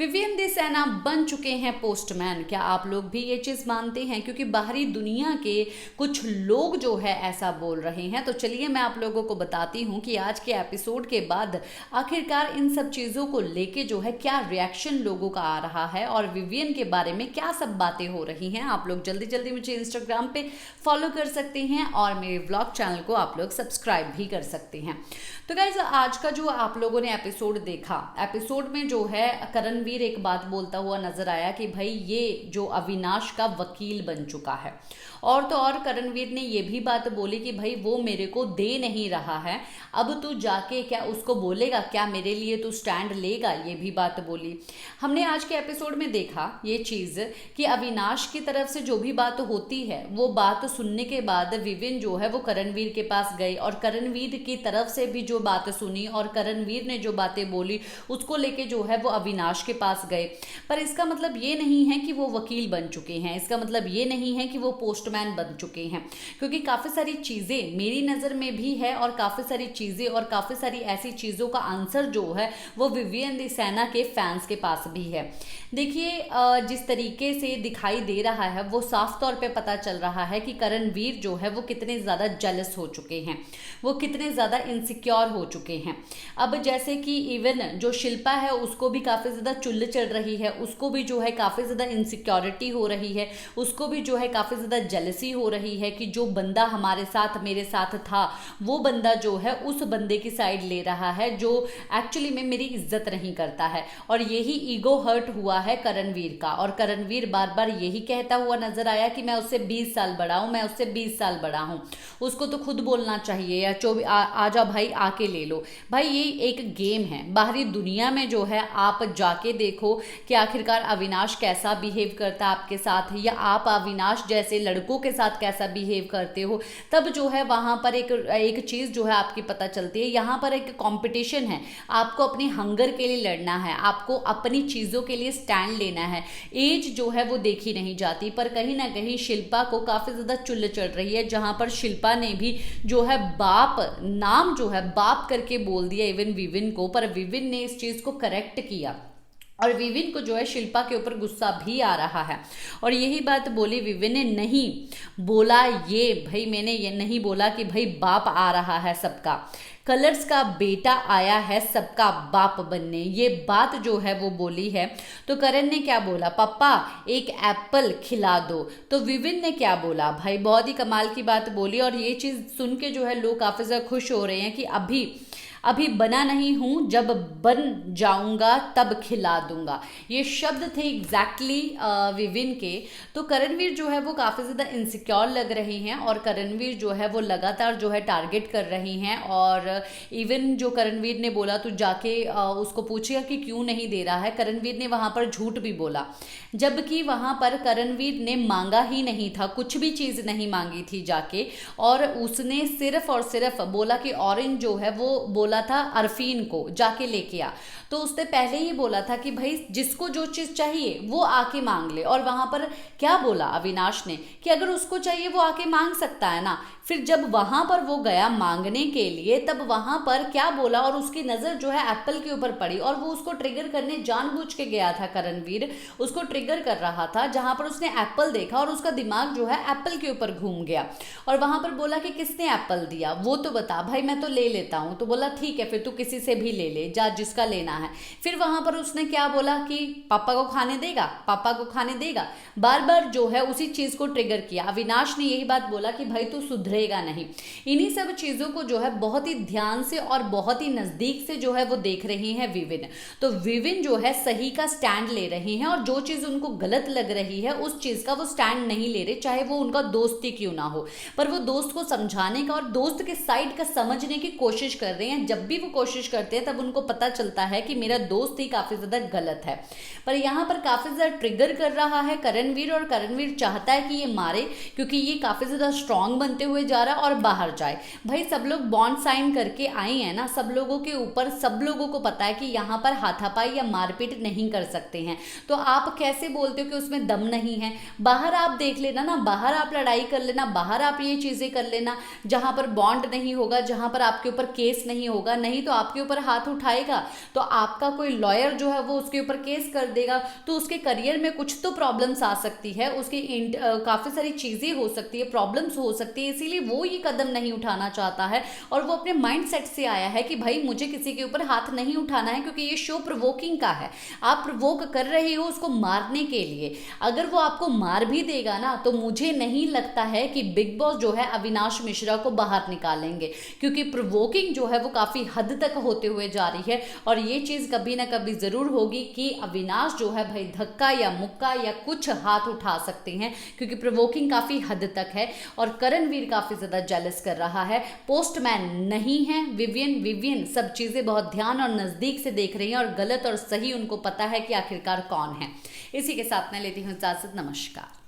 Vivian दी सैना बन चुके हैं पोस्टमैन। क्या आप लोग भी ये चीज़ मानते हैं? क्योंकि बाहरी दुनिया के कुछ लोग जो है ऐसा बोल रहे हैं। तो चलिए मैं आप लोगों को बताती हूँ कि आज के एपिसोड के बाद आखिरकार इन सब चीज़ों को लेके जो है क्या रिएक्शन लोगों का आ रहा है और विवियन के बारे में क्या सब बातें हो रही हैं। आप लोग जल्दी जल्दी मुझे इंस्टाग्राम पे फॉलो कर सकते हैं और मेरे व्लॉग चैनल को आप लोग सब्सक्राइब भी कर सकते हैं। तो गाइज आज का जो आप लोगों ने एपिसोड देखा, एपिसोड में जो है करणवीर एक बात बोलता हुआ नजर आया कि भाई ये जो अविनाश का वकील बन चुका है। और तो और करणवीर ने ये भी बात बोली कि भाई वो मेरे को दे नहीं रहा है, अब तू जाके क्या उसको बोलेगा, क्या मेरे लिए तू स्टैंड लेगा, ये भी बात बोली। हमने आज के एपिसोड में देखा ये चीज़ कि अविनाश की तरफ से जो भी बात होती है वो बात सुनने के बाद विविन जो है वो करणवीर के पास गए और करणवीर की तरफ से भी जो बात सुनी और करणवीर ने जो बातें बोली उसको लेके जो है वो अविनाश के पास गए। पर इसका मतलब ये नहीं है कि वो वकील बन चुके हैं, इसका मतलब ये नहीं है कि वो पोस्टमैन बन चुके हैं, क्योंकि काफ़ी सारी चीज़ें मेरी नज़र में भी है और काफ़ी सारी चीज़ें और काफ़ी सारी ऐसी चीज़ों का आंसर जो है वो विवियन दी सैना के फैंस के पास भी है। देखिए जिस तरीके से दिखाई दे रहा है वो साफ तौर पे पता चल रहा है कि करणवीर जो है वो कितने ज़्यादा जेलस हो चुके हैं, वो कितने ज़्यादा इनसिक्योर हो चुके हैं। अब जैसे कि इवन जो शिल्पा है उसको भी काफ़ी ज़्यादा चुल्ल चढ़ रही है, उसको भी जो है काफ़ी ज़्यादा इनसिक्योरिटी हो रही है, उसको भी जो है काफ़ी ज़्यादा जेलसी हो रही है कि जो बंदा हमारे साथ मेरे साथ था वो बंदा जो है उस बंदे की साइड ले रहा है जो एक्चुअली में मेरी इज्जत नहीं करता है। और यही ईगो हर्ट हुआ है करणवीर का और करणवीर बार बार यही कहता हुआ नजर आया कि मैं उससे 20 साल बड़ा हूँ, मैं उससे 20 साल बड़ा हूँ, उसको तो खुद बोलना चाहिए या आ जा भाई आके ले लो। भाई ये एक गेम है, बाहरी दुनिया में जो है आप जाके देखो कि आखिरकार अविनाश कैसा बिहेव करता है आपके साथ या आप अविनाश जैसे लड़कों के साथ कैसा बिहेव करते हो, तब जो है वहाँ पर एक चीज़ जो है आपकी पता चलती है। यहाँ पर एक कंपटीशन है, आपको अपने हंगर के लिए लड़ना है, आपको अपनी चीज़ों के लिए स्टैंड लेना है। एज जो है वो देखी नहीं जाती, पर कहीं ना कहीं शिल्पा को काफ़ी ज़्यादा चुल्ल चढ़ रही है, जहाँ पर शिल्पा ने भी जो है बाप नाम जो है बाप करके बोल दिया इवन विविन को, पर विविन ने इस चीज़ को करेक्ट किया और विविन को जो है शिल्पा के ऊपर गुस्सा भी आ रहा है। और यही बात बोली विविन ने, नहीं बोला ये भाई, मैंने ये नहीं बोला कि भाई बाप आ रहा है सबका, कलर्स का बेटा आया है सबका बाप बनने, ये बात जो है वो बोली है। तो करण ने क्या बोला, पापा एक एप्पल खिला दो। तो विविन ने क्या बोला, भाई बहुत ही कमाल की बात बोली। और ये चीज़ सुन के जो है लोग काफ़ी ज़्यादा खुश हो रहे हैं कि अभी बना नहीं हूँ, जब बन जाऊंगा तब खिला दूंगा, ये शब्द थे एग्जैक्टली विविन के। तो करणवीर जो है वो काफ़ी ज़्यादा इनसिक्योर लग रहे हैं और करणवीर जो है वो लगातार जो है टारगेट कर रही हैं। और इवन जो करणवीर ने बोला तो जाके उसको पूछेगा कि क्यों नहीं दे रहा है, करणवीर ने वहाँ पर झूठ भी बोला, जबकि वहाँ पर करणवीर ने मांगा ही नहीं था, कुछ भी चीज़ नहीं मांगी थी जाके। और उसने सिर्फ और सिर्फ बोला कि ऑरेंज जो है वो बोला था अरफीन को जाके लेके आ। तो उसने पहले ही बोला था कि भाई जिसको जो चीज़ चाहिए वो आके मांग ले। और वहाँ पर क्या बोला अविनाश ने कि अगर उसको चाहिए वो आके मांग सकता है ना। फिर जब वहाँ पर वो गया मांगने के लिए तब वहाँ पर क्या बोला, और उसकी नज़र जो है एप्पल के ऊपर पड़ी और वो उसको ट्रिगर करने जानबूझ के गया था, करणवीर उसको ट्रिगर कर रहा था, जहाँ पर उसने एप्पल देखा और उसका दिमाग जो है एप्पल के ऊपर घूम गया। और वहाँ पर बोला कि किसने एप्पल दिया वो तो बता, भाई मैं तो ले लेता हूँ। तो बोला ठीक है फिर तू किसी से भी ले ले जा जिसका लेना है। फिर वहाँ पर उसने क्या बोला कि पापा को खाने देगा, पापा को खाने देगा, बार बार जो है उसी चीज़ को ट्रिगर किया। अविनाश ने यही बात बोला कि भाई तू सुधरेगा नहीं। इन्हीं सब चीज़ों को जो है बहुत ही ध्यान से और बहुत ही नज़दीक से जो है वो देख रही हैं विविन। तो विविन जो है सही का स्टैंड ले रही हैं और जो चीज़ उनको गलत लग रही है उस चीज़ का वो स्टैंड नहीं ले रहे, चाहे वो उनका दोस्त ही क्यों ना हो, पर वो दोस्त को समझाने का और दोस्त के साइड का समझने की कोशिश कर रहे हैं। जब भी वो कोशिश करते हैं तब उनको पता चलता है कि मेरा दोस्त ही काफ़ी ज़्यादा गलत है। पर यहाँ पर काफ़ी ज़्यादा ट्रिगर कर रहा है करणवीर और करणवीर चाहता है कि ये मारे, क्योंकि ये काफ़ी ज़्यादा स्ट्रांग बनते हुए जा रहा है और बाहर जाए। भाई सब लोग बॉन्ड साइन करके आए हैं ना, सब लोगों के ऊपर सब लोगों को पता है कि यहाँ पर हाथापाई या मारपीट नहीं कर सकते हैं। तो आप कैसे बोलते हो कि उसमें दम नहीं है? बाहर आप देख लेना ना, बाहर आप लड़ाई कर लेना, बाहर आप ये चीज़ें कर लेना जहाँ पर बॉन्ड नहीं होगा, जहाँ पर आपके ऊपर केस नहीं होगा, नहीं तो आपके ऊपर हाथ उठाएगा तो आपका कोई लॉयर जो है वो उसके ऊपर केस कर देगा, तो उसके करियर में कुछ तो प्रॉब्लम्स आ सकती है, उसकी काफ़ी सारी चीज़ें हो सकती है, प्रॉब्लम्स हो सकती है, इसीलिए वो ये कदम नहीं उठाना चाहता है। और वो अपने माइंड सेट से आया है कि भाई मुझे किसी के ऊपर हाथ नहीं उठाना है, क्योंकि ये शो प्रोवोकिंग का है, आप प्रोवोक कर रहे हो उसको मारने के लिए। अगर वो आपको मार भी देगा ना, तो मुझे नहीं लगता है कि बिग बॉस जो है अविनाश मिश्रा को बाहर निकालेंगे, क्योंकि प्रोवोकिंग जो है वो काफ़ी हद तक होते हुए जा रही है। और ये चीज़ कभी ना कभी ज़रूर होगी कि अविनाश जो है भाई धक्का या मुक्का या कुछ हाथ उठा सकते हैं, क्योंकि प्रोवोकिंग काफ़ी हद तक है। और करणवीर काफ़ी ज़्यादा जेलस कर रहा है, पोस्टमैन नहीं है, विवियन सब चीज़ें बहुत ध्यान और नज़दीक से देख रही हैं, और गलत और सही उनको पता है कि आखिरकार कौन है। इसी के साथ मैं लेती हूँ इजाज़त, नमस्कार।